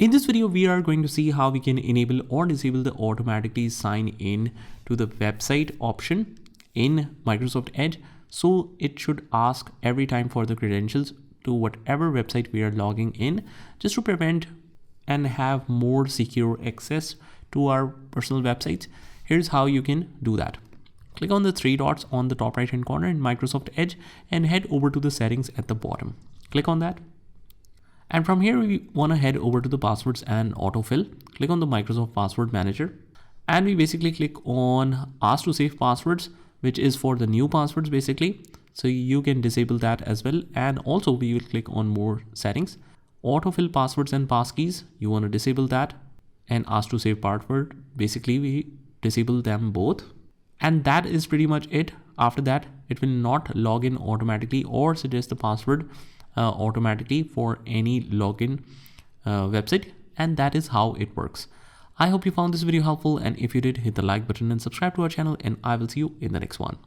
In this video, we are going to see how we can enable or disable the automatically sign in to the website option in Microsoft Edge. So it should ask every time for the credentials to whatever website we are logging in, just to prevent and have more secure access to our personal websites. Here's how you can do that. Click on the three dots on the top right hand corner in Microsoft Edge and head over to the settings at the bottom. Click on that. And from here, we want to head over to the passwords and autofill. Click on the Microsoft Password Manager. And we basically click on ask to save passwords, which is for the new passwords basically. So you can disable that as well. And also we will click on more settings. Autofill passwords and passkeys, you want to disable that. And ask to save password, basically we disable them both. And that is pretty much it. After that, it will not log in automatically or suggest the password automatically for any login website, and that is how it works. I hope you found this video helpful, and if you did, hit the like button and subscribe to our channel, and I will see you in the next one.